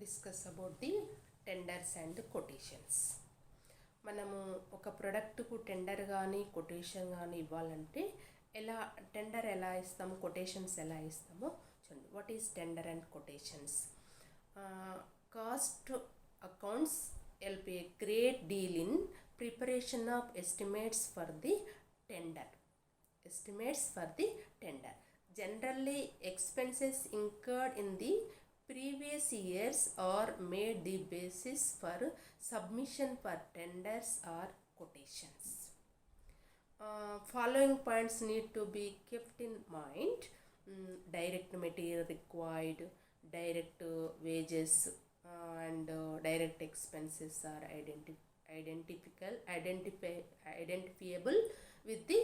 Discuss about the tenders and quotations. మనము ఒక ప్రోడక్ట్కు tender కానీ కొటేషన్ కానీ ఇవ్వాలంటే టెండర్ ఎలా ఇస్తాము, కొటేషన్స్ ఎలా ఇస్తామో చూడండి. What is tender and quotations? Cost accounts help a great deal in preparation of estimates for the tender. Generally, expenses incurred in the previous years are made the basis for submission for tenders or quotations. Following points need to be kept in mind. Direct material required, direct wages and direct expenses are identifiable with the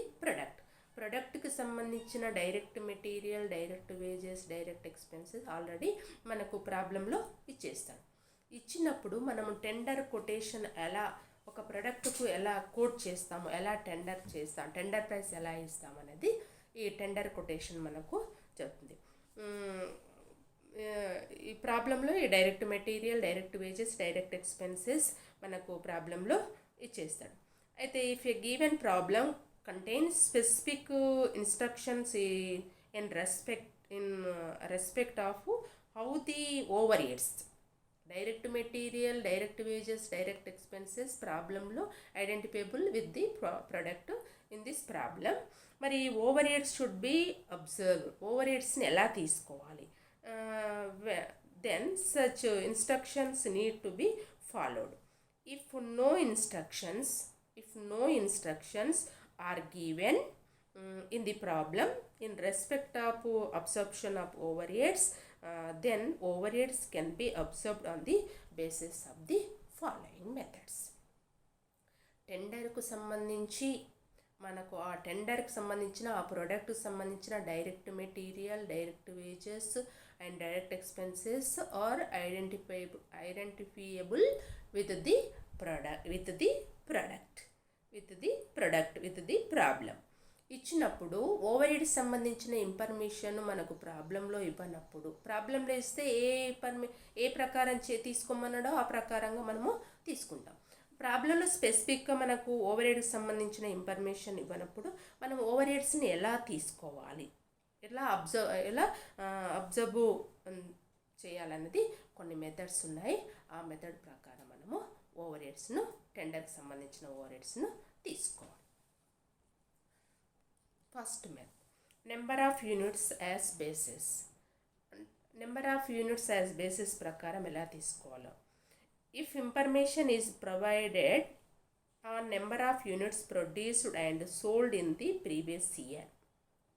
ప్రోడక్ట్కి సంబంధించిన direct material, direct wages, direct expenses already మనకు ప్రాబ్లంలో ఇచ్చేస్తాం. ఇచ్చినప్పుడు మనము tender quotation ఎలా ఒక ప్రోడక్ట్కు ఎలా కోట్ చేస్తాము, ఎలా టెండర్ చేస్తాం, టెండర్ ప్రైస్ ఎలా ఇస్తాం అనేది ఈ టెండర్ కొటేషన్ మనకు చెప్తుంది. ఈ ప్రాబ్లంలో ఈ direct material, direct wages, direct expenses మనకు ప్రాబ్లంలో ఇచ్చేస్తాడు. అయితే if a given problem contains specific instructions in respect of how the overheads, direct material, direct wages, direct expenses ప్రాబ్లంలో identifiable with the product in this problem. మరి overheads should be observe. ఓవర్హెడ్స్ని ఎలా తీసుకోవాలి? Then such instructions need to be followed. If no instructions are given in the problem in respect of absorption of overheads, then overheads can be absorbed on the basis of the following methods. టెండర్కు సంబంధించి మనకు ఆ టెండర్కి సంబంధించిన ఆ ప్రోడక్ట్కి సంబంధించిన direct material, direct wages and direct expenses are identifiable with the problem. ఇచ్చినప్పుడు ఓవర్హెడ్స్ సంబంధించిన ఇన్ఫర్మేషన్ మనకు ప్రాబ్లంలో ఇవ్వనప్పుడు, ప్రాబ్లంలో ఇస్తే ఏ ప్రకారం తీసుకోమన్నాడో ఆ ప్రకారంగా మనము తీసుకుంటాం. ప్రాబ్లంలో స్పెసిఫిక్గా మనకు ఓవర్హెడ్కి సంబంధించిన ఇన్ఫర్మేషన్ ఇవ్వనప్పుడు మనం ఓవర్హెడ్స్ని ఎలా తీసుకోవాలి, ఎలా అబ్జర్వ్ చేయాలన్నది కొన్ని మెథడ్స్ ఉన్నాయి. ఆ మెథడ్ ప్రకారం మనము ఓవర్హెడ్స్ను, టెండర్కి సంబంధించిన ఓవర్హెడ్స్ను తీసుకోవాలి. First method, number of units as basis. Number of units as basis ప్రకారం ఎలా తీసుకోవాలో, if information is provided on number of units produced and sold in the previous year.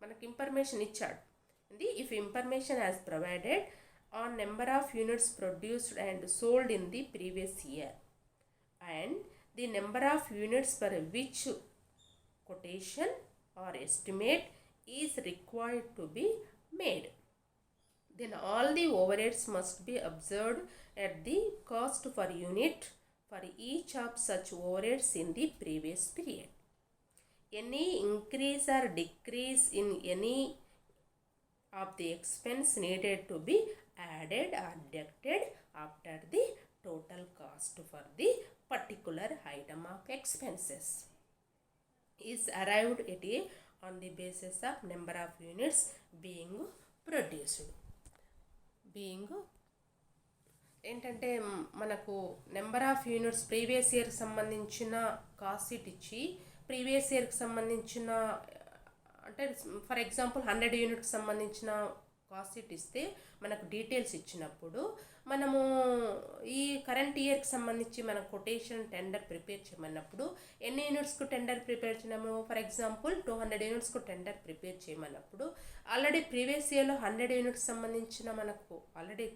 మనకి ఇన్ఫర్మేషన్ ఇచ్చాడు. If information as provided on number of units produced and sold in the previous year and the number of units for which quotation or estimate is required to be made, then all the overheads must be observed at the cost per unit for each of such overheads in the previous period. Any increase or decrease in any of the expense needed to be added or deducted after the total cost for the particular item of expenses is arrived at on the basis of number of units being produced. ఏంటంటే మనకు number of units previous ఇయర్కి సంబంధించిన cost sheet ఇచ్చి, previous ఇయర్కి సంబంధించిన అంటే for example 100 యూనిట్కి సంబంధించిన కాస్ట్ షీట్ ఇస్తే మనకు డీటెయిల్స్ ఇచ్చినప్పుడు మనము ఈ కరెంట్ ఇయర్కి సంబంధించి మన కొటేషన్ టెండర్ ప్రిపేర్ చేయమన్నప్పుడు ఎన్ని యూనిట్స్కు టెండర్ ప్రిపేర్ చేయమో, ఫర్ ఎగ్జాంపుల్ 200 యూనిట్స్కు టెండర్ ప్రిపేర్ చేయమన్నప్పుడు ఆల్రెడీ ప్రీవియస్ ఇయర్లో 100 యూనిట్స్ సంబంధించిన మనకు ఆల్రెడీ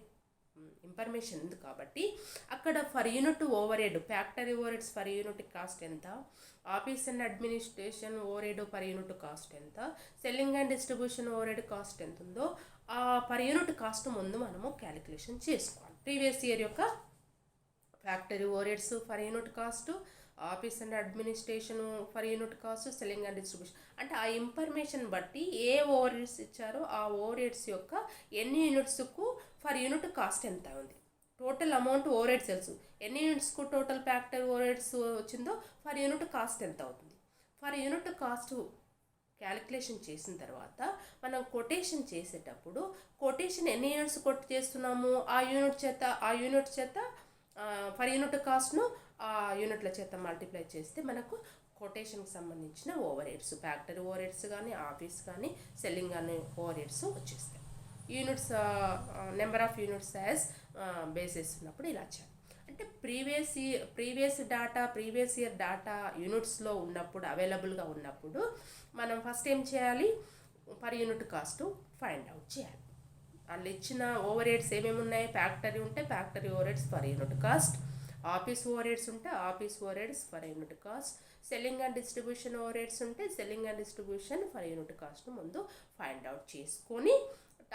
ఇన్ఫర్మేషన్ ఉంది కాబట్టి అక్కడ per unit overhead, factory overheads per unit cost ఎంత, office and administration overhead per unit cost ఎంత, selling and distribution overhead cost ఎంత ఉందో ఆ పర్ యూనిట్ కాస్ట్ ముందు మనము క్యాలిక్యులేషన్ చేసుకోవాలి. ప్రీవియస్ ఇయర్ యొక్క factory overheads per unit cost, office and administration per unit cost, selling and distribution అంటే ఆ ఇన్ఫర్మేషన్ బట్టి ఏ ఓవర్హెడ్స్ ఇచ్చారో ఆ ఓవర్హెడ్స్ యొక్క ఎన్ని యూనిట్స్కు ఫర్ యూనిట్ కాస్ట్ ఎంత ఉంది. టోటల్ అమౌంట్ ఓవర్ హెడ్స్ తెలుసు, ఎన్ని యూనిట్స్కు టోటల్ ఫ్యాక్టరీ ఓవర్ హెడ్స్ వచ్చిందో పర్ యూనిట్ కాస్ట్ ఎంత అవుతుంది. పర్ యూనిట్ కాస్ట్ క్యాలిక్యులేషన్ చేసిన తర్వాత మనం కొటేషన్ చేసేటప్పుడు కొటేషన్ ఎన్ని యూనిట్స్ కొట్ చేస్తున్నాము ఆ యూనిట్ చేత పర్ యూనిట్ కాస్ట్ను ఆ యూనిట్ల చేత మల్టిప్లై చేస్తే మనకు కొటేషన్కి సంబంధించిన over heads, factory overheads కానీ, ఆఫీస్ కానీ, సెల్లింగ్ కానీ ఓవర్ హెడ్స్ వచ్చేస్తాయి. Units number of units as basis ఉన్నప్పుడు ఇలా చేయాలి. అంటే ప్రీవియస్ ఇయర్ డాటా యూనిట్స్లో ఉన్నప్పుడు, అవైలబుల్గా ఉన్నప్పుడు మనం ఫస్ట్ ఏం చేయాలి, per unit cost find out చేయాలి. వాళ్ళు ఇచ్చిన ఓవర్ హెడ్స్ ఏమేమి ఉన్నాయి, ఫ్యాక్టరీ ఉంటే factory overheads per unit cost, office overheads ఉంటే office overheads per unit cost, selling and distribution overheads ఉంటే selling and distribution per unit కాస్ట్ను ముందు ఫైండ్ అవుట్ చేసుకొని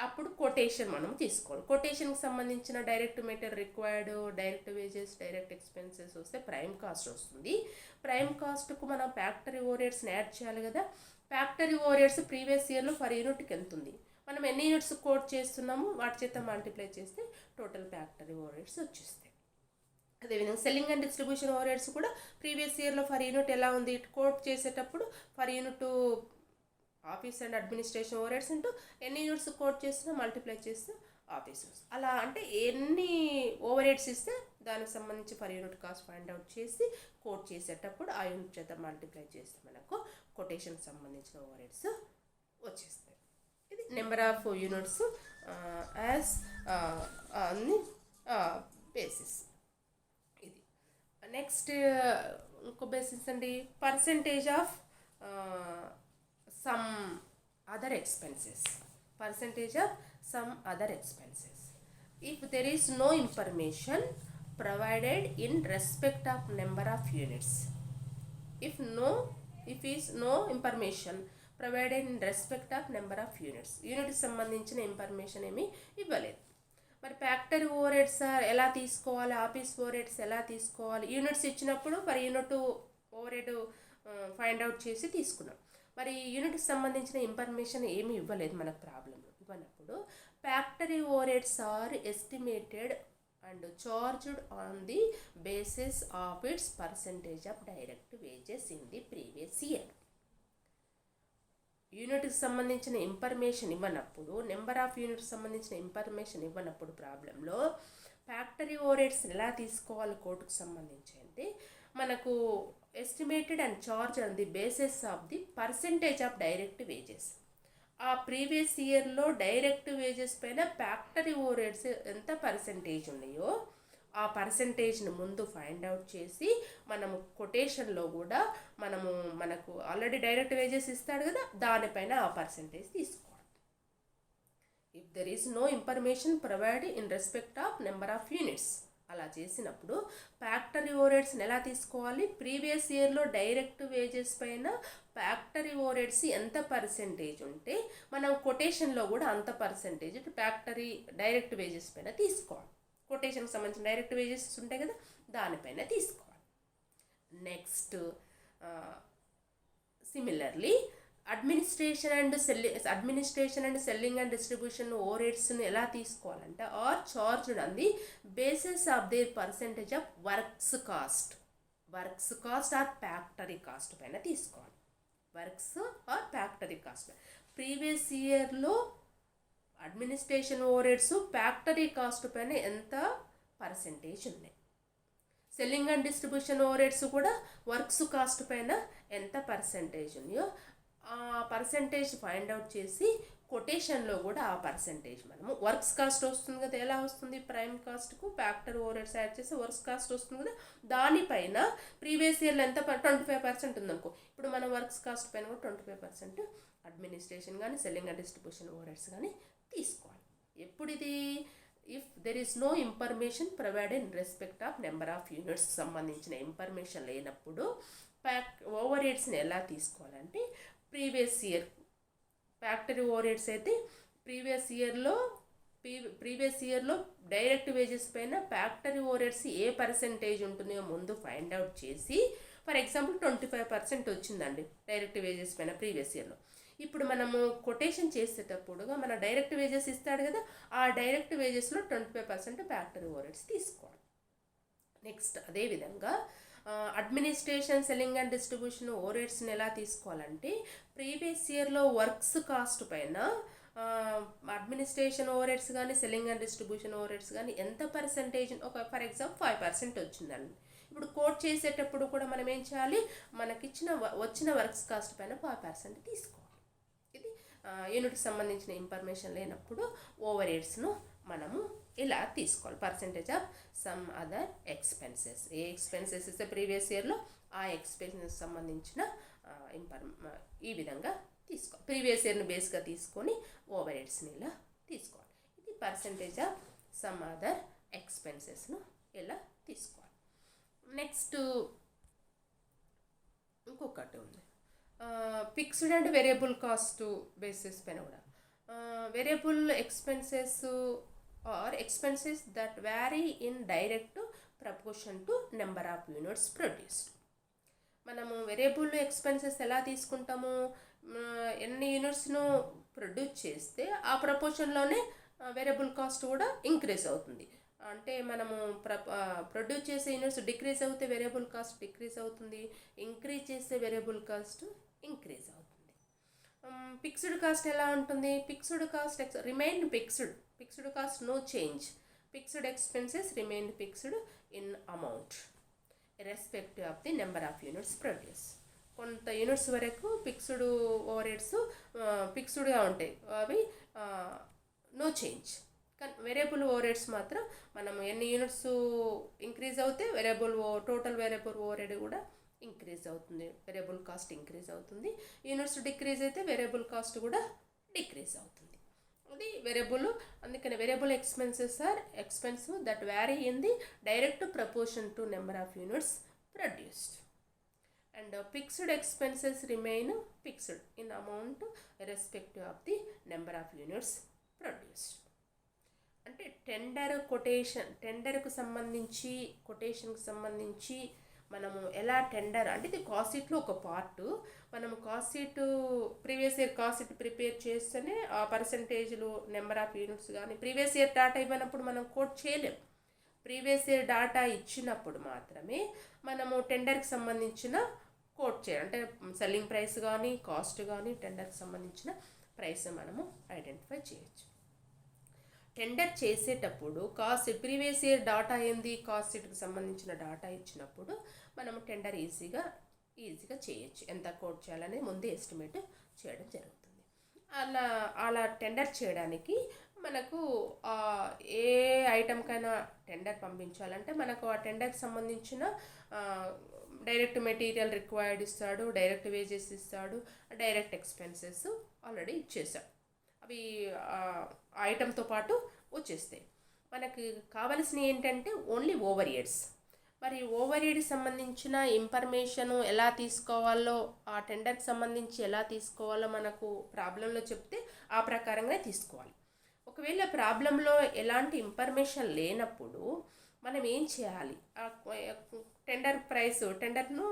అప్పుడు కొటేషన్ మనం తీసుకోవాలి. కొటేషన్కి సంబంధించిన direct material required, direct wages, direct expenses వస్తే ప్రైమ్ కాస్ట్ వస్తుంది. ప్రైమ్ కాస్ట్కు మనం ఫ్యాక్టరీ ఓవర్ హెడ్స్ని యాడ్ చేయాలి కదా. ఫ్యాక్టరీ ఓవర్ హెడ్స్ ప్రీవియస్ ఇయర్లో పర్ యూనిట్కి ఎంత ఉంది, మనం ఎన్ని యూనిట్స్ కోట్ చేస్తున్నాము వాటి చేత మల్టిప్లై చేస్తే టోటల్ ఫ్యాక్టరీ ఓవర్ హెడ్స్ వచ్చేస్తాయి. అదేవిధంగా selling and distribution overheads కూడా ప్రీవియస్ ఇయర్లో పర్ యూనిట్ ఎలా ఉంది కోట్ చేసేటప్పుడు per unit office and administration over heads అంటూ ఎన్ని యూనిట్స్ కోట్ చేసినా మల్టిప్లై చేస్తే ఆఫీసర్స్ అలా, అంటే ఎన్ని ఓవర్ హెడ్స్ ఇస్తే దానికి సంబంధించి per unit cost find out చేసి కోట్ చేసేటప్పుడు ఆ యూనిట్ చేత మల్టిప్లై చేస్తే మనకు కొటేషన్ సంబంధించిన ఓవర్ హెడ్స్ వచ్చేస్తాయి. ఇది number of units as basis. ఇది నెక్స్ట్ ఇంకో బేసిస్ అండి, percentage of some other expenses. Percentage of some other expenses. If there is no information provided in respect of number of units. If is no information provided in respect of number of units. Unit సంబంధించిన information ఏమీ ఇవ్వలేదు. మరి factory overheads ఎలా తీసుకోవాలి, office overheads ఎలా తీసుకోవాలి, units ఇచ్చినప్పుడు per unit overhead find out చేసి తీసుకున్నాం. మరి యూనిట్కి సంబంధించిన ఇన్ఫర్మేషన్ ఏమీ ఇవ్వలేదు, మనకు ప్రాబ్లం ఇవ్వనప్పుడు factory overheads are estimated and charged on the basis of its percentage of direct wages in the previous year. యూనిట్కి సంబంధించిన ఇన్ఫర్మేషన్ ఇవ్వనప్పుడు, నెంబర్ ఆఫ్ యూనిట్కి సంబంధించిన ఇన్ఫర్మేషన్ ఇవ్వనప్పుడు ప్రాబ్లంలో ఫ్యాక్టరీ ఓవర్ హెడ్స్ ఎలా తీసుకోవాలి కోర్టుకు సంబంధించి అంటే మనకు estimated and charge on the basis of the percentage of direct wages. ఆ ప్రీవియస్ ఇయర్లో డైరెక్ట్ వేజెస్ పైన ఫ్యాక్టరీ ఓవర్ హెడ్స్ ఎంత పర్సెంటేజ్ ఉన్నాయో ఆ పర్సెంటేజ్ని ముందు ఫైండ్ అవుట్ చేసి మనము కొటేషన్లో కూడా మనకు ఆల్రెడీ డైరెక్ట్ వేజెస్ ఇస్తాడు కదా, దానిపైన ఆ పర్సెంటేజ్ తీసుకోవాలి. If there is no information provide in respect of number of units, అలా చేసినప్పుడు ఫ్యాక్టరీ ఓవర్ హెడ్స్ని ఎలా తీసుకోవాలి, ప్రీవియస్ ఇయర్లో డైరెక్ట్ వేజెస్ పైన ఫ్యాక్టరీ ఓవర్ హెడ్స్ ఎంత పర్సెంటేజ్ ఉంటే మనం కొటేషన్లో కూడా అంత పర్సెంటేజ్ ఫ్యాక్టరీ డైరెక్ట్ వేజెస్ పైన తీసుకోవాలి. కొటేషన్కి సంబంధించిన డైరెక్ట్ వేజెస్ ఉంటాయి కదా, దానిపైన తీసుకోవాలి. Next similarly administration and selling and distribution ఓవర్ హెడ్స్ని ఎలా తీసుకోవాలంటే are charged on the basis of their percentage of works cost or factory cost పైన తీసుకోవాలి. Works or factory cost previous ఇయర్లో administration overheads factory cost పైన ఎంత percentage ఉన్నాయి, selling and distribution overheads కూడా వర్క్స్ కాస్ట్ పైన ఎంత percentage ఉన్నాయో ఆ పర్సెంటేజ్ ఫైండ్ అవుట్ చేసి కొటేషన్లో కూడా ఆ పర్సెంటేజ్ మనము వర్క్స్ కాస్ట్ వస్తుంది కదా, ఎలా వస్తుంది, ప్రైమ్ కాస్ట్కు ఫ్యాక్టరీ ఓవర్ హెడ్స్ యాడ్ చేసి వర్క్స్ కాస్ట్ వస్తుంది కదా, దానిపైన ప్రీవియస్ ఇయర్లో ఎంత 25% ఉందనుకో, ఇప్పుడు మనం వర్క్స్ కాస్ట్ పైన కూడా 25% అడ్మినిస్ట్రేషన్ కానీ selling and distribution overheads కానీ తీసుకోవాలి. ఎప్పుడు ఇది, if there is no information provided in respect of number of units సంబంధించిన ఇన్ఫర్మేషన్ లేనప్పుడు ఓవర్ హెడ్స్ని ఎలా తీసుకోవాలంటే previous year factory overheads అయితే ప్రీవియస్ ఇయర్లో డైరెక్ట్ వేజెస్ పైన ఫ్యాక్టరీ ఓవర్ హెడ్స్ ఏ పర్సెంటేజ్ ఉంటుందో ముందు ఫైండ్ అవుట్ చేసి, ఫర్ ఎగ్జాంపుల్ 25% వచ్చిందండి డైరెక్ట్ వేజెస్ పైన ప్రీవియస్ ఇయర్లో. ఇప్పుడు మనము కొటేషన్ చేసేటప్పుడుగా మన డైరెక్ట్ వేజెస్ ఇస్తాడు కదా, ఆ డైరెక్ట్ వేజెస్లో 25% ఫ్యాక్టరీ ఓవర్హెడ్స్ తీసుకోవాలి. నెక్స్ట్ అదేవిధంగా అడ్మినిస్ట్రేషన్, సెల్లింగ్ అండ్ డిస్ట్రిబ్యూషన్ ఓవర్హెడ్స్ని ఎలా తీసుకోవాలంటే ప్రీవియస్ ఇయర్లో వర్క్స్ కాస్ట్ పైన అడ్మినిస్ట్రేషన్ ఓవర్హెడ్స్ కానీ సెల్లింగ్ అండ్ డిస్ట్రిబ్యూషన్ ఓవర్హెడ్స్ కానీ ఎంత పర్సంటేజ్, ఒక ఫర్ ఎగ్జాంపుల్ 5% వచ్చిందండి. ఇప్పుడు కోట్ చేసేటప్పుడు కూడా మనం ఏం చేయాలి, మనకిచ్చిన వచ్చిన వర్క్స్ కాస్ట్ పైన 5% తీసుకోవాలి. ఇది యూనిట్కి సంబంధించిన ఇన్ఫర్మేషన్ లేనప్పుడు ఓవర్హెడ్స్ను మనము ఇలా తీసుకోవాలి. Percentage of some other expenses, A expenses ఇస్తే ప్రీవియస్ ఇయర్లో ఆ ఎక్స్పెన్సెస్ సంబంధించిన ఈ విధంగా తీసుకోవాలి. ప్రీవియస్ ఇయర్ని బేస్గా తీసుకొని ఓవర్హెడ్స్ని ఇలా తీసుకోవాలి. ఇది పర్సంటేజ్ ఆఫ్ సమ్ అదర్ ఎక్స్పెన్సెస్ను ఇలా తీసుకోవాలి. నెక్స్ట్ ఇంకొకటి ఉంది, fixed and variable cost basis పైన కూడా variable expenses are expenses that vary in direct proportion to number of units produced. మనము వేరియబుల్ ఎక్స్పెన్సెస్ ఎలా తీసుకుంటాము, ఎన్ని యూనిట్స్ను ప్రొడ్యూస్ చేస్తే ఆ ప్రపోర్షన్లోనే వేరియబుల్ కాస్ట్ కూడా ఇంక్రీజ్ అవుతుంది. అంటే మనము ప్రొడ్యూస్ చేసే యూనిట్స్ డిక్రీజ్ అవుతే వేరియబుల్ కాస్ట్ డిక్రీజ్ అవుతుంది, ఇంక్రీజ్ చేస్తే వేరియబుల్ కాస్ట్ ఇంక్రీజ్ అవుతుంది. ఫిక్స్డ్ కాస్ట్ ఎలా ఉంటుంది, fixed cost remain fixed cost no change, fixed expenses remain fixed in amount respective of the number of units produce. కొంత units వరకు fixed overheads ఫిక్స్డ్గా ఉంటాయి, అవి నో చేంజ్. కానీ వేరియబుల్ ఓవర్హెడ్స్ మాత్రం మనం ఎన్ని యూనిట్స్ ఇంక్రీజ్ అవుతే టోటల్ వేరియబుల్ ఓవర్హెడ్ కూడా ఇంక్రీజ్ అవుతుంది, వేరియబుల్ కాస్ట్ ఇంక్రీజ్ అవుతుంది. యూనిట్స్ డిక్రీజ్ అయితే వేరియబుల్ కాస్ట్ కూడా డిక్రీజ్ అవుతుంది. అది వేరియబుల్. అందుకని variable expenses are expense that vary in the direct proportion to number of units produced. And fixed expenses remain fixed in amount respective of the number of units produced. అంటే టెండర్కు సంబంధించి కొటేషన్కి సంబంధించి మనము ఎలా tender అంటే ఇది cost షీట్లో ఒక part. మనము cost sheet previous year cost sheet prepare చేస్తేనే ఆ పర్సంటేజ్లు నెంబర్ ఆఫ్ యూనిట్స్ కానీ ప్రీవియస్ ఇయర్ డాటా ఇవ్వనప్పుడు మనం కోట్ చేయలేం. ప్రీవియస్ ఇయర్ డాటా ఇచ్చినప్పుడు మాత్రమే మనము టెండర్కి సంబంధించిన కోట్ చేయాలి. అంటే సెల్లింగ్ ప్రైస్ కానీ కాస్ట్ కానీ టెండర్కి సంబంధించిన ప్రైస్ మనము ఐడెంటిఫై చేయొచ్చు. టెండర్ చేసేటప్పుడు కాస్ట్ ప్రీవియస్ ఇయర్ డాటా ఏంది, కాస్ట్ షీట్కి సంబంధించిన డాటా ఇచ్చినప్పుడు మనము టెండర్ ఈజీగా చేయొచ్చు. ఎంత కోట్ చేయాలనేది ముందే ఎస్టిమేట్ చేయడం జరుగుతుంది. అలా టెండర్ చేయడానికి మనకు ఏ ఐటమ్కైనా టెండర్ పంపించాలంటే మనకు ఆ టెండర్కి సంబంధించిన డైరెక్ట్ మెటీరియల్ రిక్వైర్డ్ ఇస్తాడు, డైరెక్ట్ వేజెస్ ఇస్తాడు, డైరెక్ట్ ఎక్స్పెన్సెస్ ఆల్రెడీ ఇచ్చేసాడు. అవి ఐటమ్తో పాటు వచ్చేస్తాయి. మనకి కావాల్సినవి ఏంటంటే ఓన్లీ ఓవర్హెడ్స్. మరి ఓవర్హెడ్కి సంబంధించిన ఇన్ఫర్మేషను ఎలా తీసుకోవాలో, ఆ టెండర్కి సంబంధించి ఎలా తీసుకోవాలో మనకు ప్రాబ్లంలో చెప్తే ఆ ప్రకారంగా తీసుకోవాలి. ఒకవేళ ప్రాబ్లంలో ఎలాంటి ఇన్ఫర్మేషన్ లేనప్పుడు మనం ఏం చేయాలి, టెండర్ను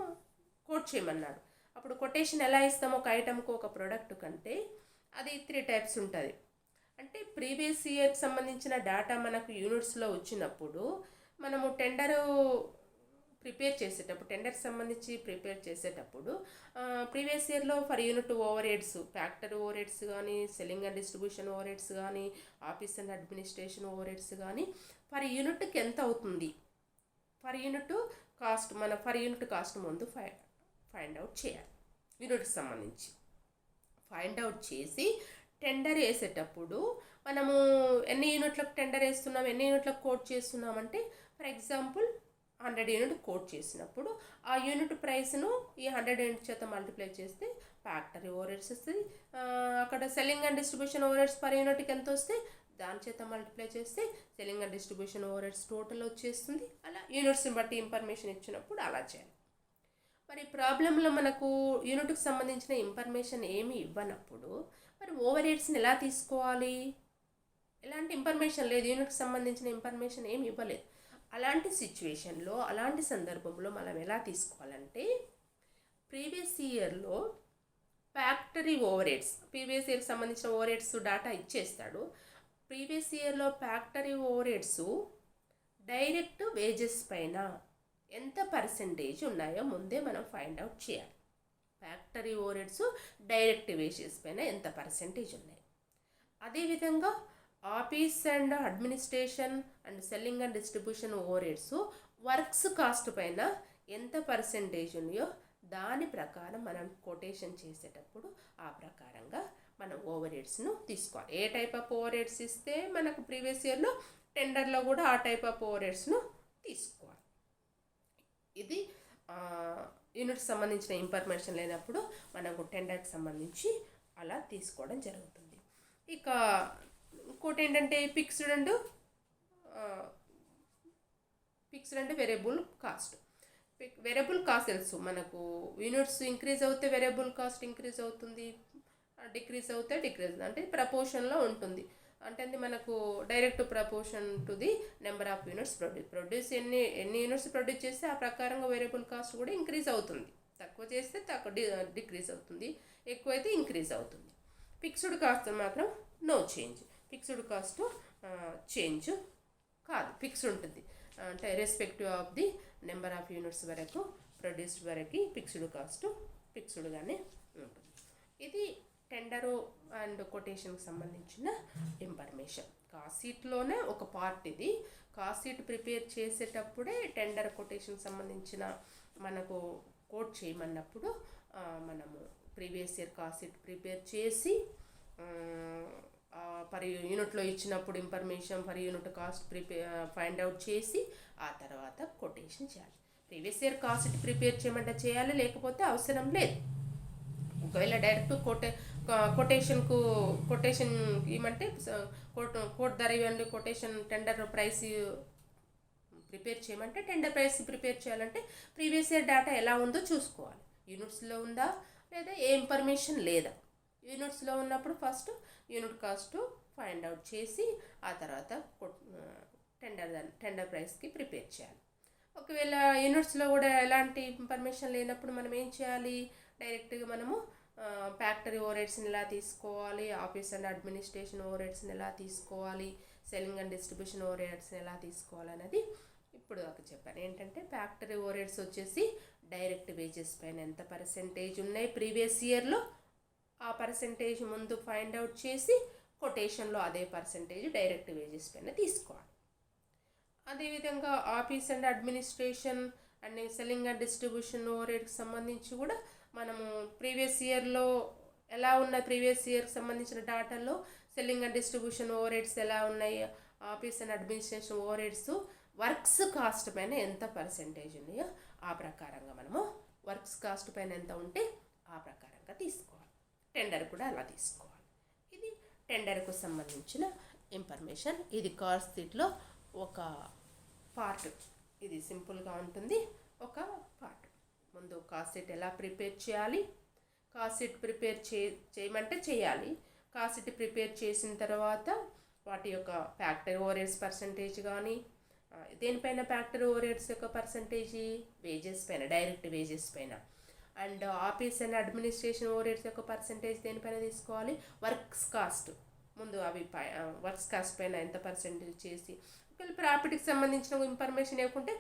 కోట్ చేయమన్నాడు. అప్పుడు కొటేషన్ ఎలా ఇస్తామో ఒక ఐటమ్కు ఒక ప్రోడక్ట్ కంటే అది 3 టైప్స్ ఉంటుంది. అంటే ప్రీవియస్ ఇయర్కి సంబంధించిన డేటా మనకు యూనిట్స్లో వచ్చినప్పుడు మనము టెండర్కి సంబంధించి ప్రిపేర్ చేసేటప్పుడు ప్రీవియస్ ఇయర్లో ఫర్ యూనిట్ ఓవర్హెడ్స్, ఫ్యాక్టరీ ఓవర్హెడ్స్ కానీ, సెల్లింగ్ అండ్ డిస్ట్రిబ్యూషన్ ఓవర్హెడ్స్ కానీ, ఆఫీస్ అండ్ అడ్మినిస్ట్రేషన్ ఓవర్హెడ్స్ కానీ ఫర్ యూనిట్కి ఎంత అవుతుంది, ఫర్ యూనిట్ కాస్ట్ ముందు ఫైండ్ అవుట్ చేయాలి. యూనిట్కి సంబంధించి ఫైండ్ అవుట్ చేసి టెండర్ వేసేటప్పుడు మనము ఎన్ని యూనిట్లకు టెండర్ వేస్తున్నాం, ఎన్ని యూనిట్లకు కోట్ చేస్తున్నామంటే ఫర్ ఎగ్జాంపుల్ 100 యూనిట్ కోట్ చేసినప్పుడు ఆ యూనిట్ ప్రైస్ను ఈ 100 యూనిట్ చేత మల్టిప్లై చేస్తే ఫ్యాక్టరీ ఓవర్హెడ్స్ వస్తుంది. అక్కడ సెల్లింగ్ అండ్ డిస్ట్రిబ్యూషన్ ఓవర్హెడ్స్ పర్ యూనిట్కి ఎంత వస్తే దాని చేత మల్టిప్లై చేస్తే సెల్లింగ్ అండ్ డిస్ట్రిబ్యూషన్ ఓవర్హెడ్స్ టోటల్ వచ్చేస్తుంది. అలా యూనిట్స్ని బట్టి ఇన్ఫర్మేషన్ ఇచ్చినప్పుడు అలా చేయాలి. మరి ప్రాబ్లంలో మనకు యూనిట్కి సంబంధించిన ఇన్ఫర్మేషన్ ఏమి ఇవ్వనప్పుడు మరి ఓవర్హెడ్స్ని ఎలా తీసుకోవాలి, ఎలాంటి ఇన్ఫర్మేషన్ లేదు, యూనిట్కి సంబంధించిన ఇన్ఫర్మేషన్ ఏమి ఇవ్వలేదు. అలాంటి సిచ్యువేషన్లో, అలాంటి సందర్భంలో మనం ఎలా తీసుకోవాలంటే ప్రీవియస్ ఇయర్లో ఫ్యాక్టరీ ఓవర్ హెడ్స్, ప్రీవియస్ ఇయర్కి సంబంధించిన ఓవర్ హెడ్స్ డాటా ఇచ్చేస్తాడు. ప్రీవియస్ ఇయర్లో factory over heads direct wages పైన ఎంత పర్సెంటేజ్ ఉన్నాయో ముందే మనం ఫైండ్ అవుట్ చేయాలి. Factory over heads direct wages పైన ఎంత పర్సెంటేజ్ ఉన్నాయి. అదేవిధంగా office and administration and selling and distribution overheads works cost పైన ఎంత పర్సెంటేజ్ ఉన్నాయో దాని ప్రకారం మనం కొటేషన్ చేసేటప్పుడు ఆ ప్రకారంగా మనం ఓవర్ హెడ్స్ను తీసుకోవాలి. ఏ టైప్ ఆఫ్ ఓవర్ హెడ్స్ ఇస్తే మనకు ప్రీవియస్ ఇయర్లో టెండర్లో కూడా ఆ టైప్ ఆఫ్ ఓవర్ హెడ్స్ను తీసుకోవాలి. ఇది యూనిట్కి సంబంధించిన ఇన్ఫర్మేషన్ లేనప్పుడు మనకు టెండర్కి సంబంధించి అలా తీసుకోవడం జరుగుతుంది. ఇక ఇంకోటి ఏంటంటే fixed and variable cost. Variable cost తెలుసు మనకు, యూనిట్స్ ఇంక్రీజ్ అవుతే వేరియబుల్ కాస్ట్ ఇంక్రీజ్ అవుతుంది, డిక్రీజ్ అవుతే డిక్రీజ్ అంటే ప్రపోర్షన్లో ఉంటుంది. అంటే అది మనకు direct proportion to the number of units produce ఎన్ని యూనిట్స్ ప్రొడ్యూస్ చేస్తే ఆ ప్రకారంగా వేరియబుల్ కాస్ట్ కూడా ఇంక్రీజ్ అవుతుంది. తక్కువ చేస్తే డిక్రీజ్ అవుతుంది, ఎక్కువైతే ఇంక్రీజ్ అవుతుంది. ఫిక్స్డ్ కాస్ట్ మాత్రం no change. Fixed cost change కాదు, ఫిక్స్డ్ ఉంటుంది. అంటే respective of the number of units వరకు ప్రొడ్యూస్డ్ వరకు ఫిక్స్డ్ కాస్ట్ ఫిక్స్డ్గానే ఉంటుంది. ఇది టెండరు అండ్ కొటేషన్కి సంబంధించిన ఇన్ఫర్మేషన్. కాస్ట్ షీట్లోనే ఒక పార్ట్ ఇది. కాస్ట్ షీట్ ప్రిపేర్ చేసేటప్పుడే టెండర్ కొటేషన్కి సంబంధించిన మనకు కోట్ చేయమన్నప్పుడు మనము previous year cost sheet prepare చేసి పర్ యూనిట్లో ఇచ్చినప్పుడు information per unit cost find out చేసి ఆ తర్వాత కొటేషన్ చేయాలి. Previous year cost sheet prepare చేయమంటే చేయాలి, లేకపోతే అవసరం లేదు. ఒకవేళ డైరెక్ట్ కొటేషన్ ఇవ్వమంటే కోట్ ధర ఇవ్వండి, కొటేషన్ టెండర్ ప్రైస్ ప్రిపేర్ చేయమంటే టెండర్ ప్రైస్ ప్రిపేర్ చేయాలంటే ప్రీవియస్ ఇయర్ డేటా ఎలా ఉందో చూసుకోవాలి. యూనిట్స్లో ఉందా లేదా, ఏ ఇన్ఫర్మేషన్ లేదా. యూనిట్స్లో ఉన్నప్పుడు first unit cost find out చేసి ఆ తర్వాత టెండర్ ప్రైస్కి ప్రిపేర్ చేయాలి. ఒకవేళ యూనిట్స్లో కూడా ఎలాంటి ఇన్ఫర్మేషన్ లేనప్పుడు మనం ఏం చేయాలి, డైరెక్ట్గా మనము ఫ్యాక్టరీ ఓవర్ హెడ్స్ని ఎలా తీసుకోవాలి, ఆఫీస్ అండ్ అడ్మినిస్ట్రేషన్ ఓవర్ హెడ్స్ని ఎలా తీసుకోవాలి, సెల్లింగ్ అండ్ డిస్ట్రిబ్యూషన్ ఓవర్ హెడ్స్ని ఎలా తీసుకోవాలి అనేది ఇప్పుడు దాకా చెప్పాను. ఏంటంటే ఫ్యాక్టరీ ఓవర్ హెడ్స్ వచ్చేసి డైరెక్ట్ వేజెస్ పైన ఎంత పర్సెంటేజ్ ఉన్నాయి ప్రీవియస్ ఇయర్లో, ఆ పర్సెంటేజ్ ముందు ఫైండ్ అవుట్ చేసి కొటేషన్లో అదే పర్సెంటేజ్ డైరెక్ట్ వేజెస్ పైన తీసుకోవాలి. అదేవిధంగా office and administration and selling and distribution ఓవర్ హెడ్కి సంబంధించి కూడా మనము ప్రీవియస్ ఇయర్లో ఎలా ఉన్న ప్రీవియస్ ఇయర్కి సంబంధించిన డాటాలో selling and distribution overheads ఎలా ఉన్నాయి, office and administration overheads works cost పైన ఎంత పర్సెంటేజ్ ఉన్నాయో ఆ ప్రకారంగా మనము వర్క్స్ కాస్ట్ పైన ఎంత ఉంటే ఆ ప్రకారంగా తీసుకోవాలి. టెండర్ కూడా అలా తీసుకోవాలి. ఇది టెండర్కు సంబంధించిన ఇన్ఫర్మేషన్. ఇది కాస్ట్ షీట్లో ఒక పార్ట్. ఇది సింపుల్గా ఉంటుంది, ఒక పార్ట్. ముందు కాస్ట్ షీట్ ఎలా ప్రిపేర్ చేయాలి, కాస్ట్ షీట్ ప్రిపేర్ చేయమంటే చేయాలి. కాస్ట్ షీట్ ప్రిపేర్ చేసిన తర్వాత వాటి యొక్క ఫ్యాక్టరీ ఓవర్ హెడ్స్ పర్సంటేజ్ కానీ, దేనిపైన ఫ్యాక్టరీ ఓవర్ హెడ్స్ యొక్క పర్సంటేజ్ వేజెస్ పైన, డైరెక్ట్ వేజెస్ పైన. And office and administration over heads యొక్క పర్సంటేజ్ దేనిపైన తీసుకోవాలి, వర్క్స్ కాస్ట్ ముందు అవి వర్క్స్ కాస్ట్ పైన ఎంత పర్సెంటేజ్ చేసి, ఒకవేళ ప్రాఫిట్కి సంబంధించిన ఇన్ఫర్మేషన్ లేకుంటే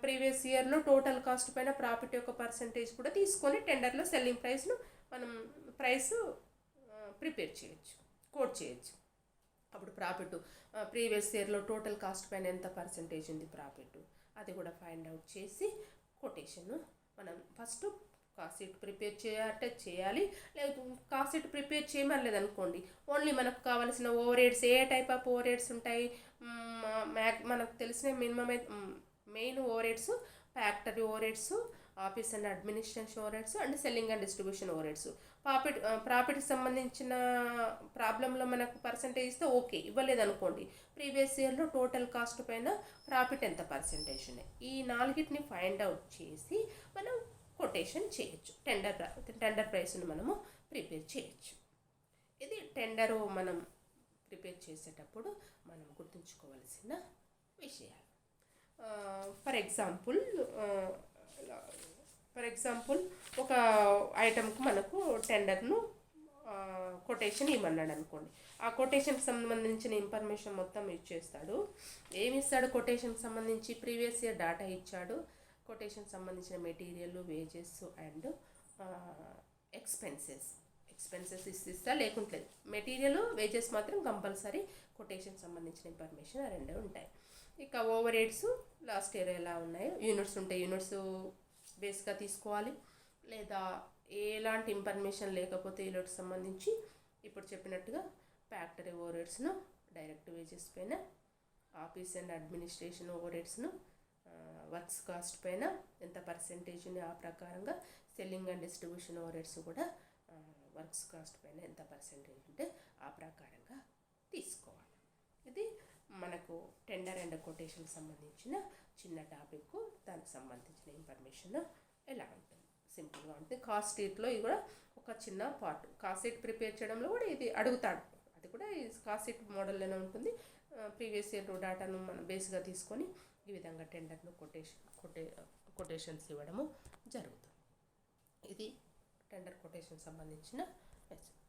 ప్రీవియస్ ఇయర్లో టోటల్ కాస్ట్ పైన ప్రాఫిట్ యొక్క పర్సంటేజ్ కూడా తీసుకొని టెండర్లో సెల్లింగ్ ప్రైస్ను మనం ప్రైస్ ప్రిపేర్ చేయొచ్చు, కోట్ చేయొచ్చు. అప్పుడు ప్రాఫిట్ ప్రీవియస్ ఇయర్లో టోటల్ కాస్ట్ పైన ఎంత పర్సంటేజ్ ఉంది ప్రాఫిట్, అది కూడా ఫైండ్ అవుట్ చేసి కొటేషన్ మనం ఫస్ట్ కాస్ట్ షీట్ ప్రిపేర్ చేయాలి. లేదు కాస్ట్ షీట్ ప్రిపేర్ చేయమని అనుకోండి, ఓన్లీ మనకు కావాల్సిన ఓవర్ హెడ్స్, ఏ టైప్ ఆఫ్ ఓవర్ హెడ్స్ ఉంటాయి, మనకు తెలిసిన main overheads factory overheads, office and administration overheads and selling and distribution overheads. ప్రాఫిట్కి సంబంధించిన ప్రాబ్లంలో మనకు పర్సంటేజ్ ఇస్తే ఓకే, ఇవ్వలేదు అనుకోండి, ప్రీవియస్ ఇయర్లో టోటల్ కాస్ట్ పైన ప్రాఫిట్ ఎంత పర్సంటేజ్ ఉన్నాయి, ఈ నాలుగిటిని ఫైండ్ అవుట్ చేసి మనం కొటేషన్ చేయొచ్చు. టెండర్ ప్రైస్ను మనము ప్రిపేర్ చేయొచ్చు. ఇది టెండరు మనం ప్రిపేర్ చేసేటప్పుడు మనం గుర్తుంచుకోవాల్సిన విషయాలు. ఫర్ ఎగ్జాంపుల్ ఫర్ ఎగ్జాంపుల్ ఒక ఐటమ్కి మనకు టెండర్ను కొటేషన్ ఇవ్వమన్నాడు అనుకోండి. ఆ కొటేషన్కి సంబంధించిన ఇన్ఫర్మేషన్ మొత్తం ఇచ్చేస్తాడు. ఏమి ఇస్తాడు? కొటేషన్కి సంబంధించి ప్రీవియస్ ఇయర్ డేటా ఇచ్చాడు. కొటేషన్కి సంబంధించిన మెటీరియల్, వేజెస్ అండ్ ఎక్స్పెన్సెస్ ఇస్తా లేకుంటే మెటీరియల్, వేజెస్ మాత్రం కంపల్సరీ కొటేషన్ సంబంధించిన ఇన్ఫర్మేషన్ రెండే ఉంటాయి. ఇక ఓవర్ హెడ్స్ లాస్ట్ ఇయర్ ఎలా ఉన్నాయో, యూనిట్స్ ఉంటే యూనిట్స్ బేస్గా తీసుకోవాలి. లేదా ఎలాంటి ఇన్ఫర్మేషన్ లేకపోతే యూనిట్స్ సంబంధించి ఇప్పుడు చెప్పినట్టుగా ఫ్యాక్టరీ ఓవర్ హెడ్స్ను, డైరెక్ట్ వేజెస్ పైన, ఆఫీస్ అండ్ అడ్మినిస్ట్రేషన్ ఓవర్ హెడ్స్ను, వర్క్స్ కాస్ట్ పైన ఎంత పర్సెంటేజ్ని ఆ ప్రకారంగా, selling and distribution overheads కూడా వర్క్స్ కాస్ట్ పైన ఎంత పర్సెంటేజ్ ఉంటే ఆ ప్రకారంగా తీసుకోవాలి. ఇది మనకు టెండర్ అండ్ కొటేషన్ సంబంధించిన చిన్న టాపిక్. దానికి సంబంధించిన ఇన్ఫర్మేషన్ ఎలా ఉంటుంది, సింపుల్గా ఉంటుంది. కాస్ట్ షీట్లో ఇది కూడా ఒక చిన్న పార్ట్. కాస్ట్ షీట్ ప్రిపేర్ చేయడంలో కూడా ఇది అడుగుతాడు. అది కూడా ఈ కాస్ట్ షీట్ మోడల్లోనే ఉంటుంది. ప్రీవియస్ ఇయర్ డేటాను మనం బేస్గా తీసుకొని ఈ విధంగా టెండర్ను కొటేషన్స్ ఇవ్వడము జరుగుతుంది. ఇది టెండర్ కొటేషన్ సంబంధించిన మెసేజ్.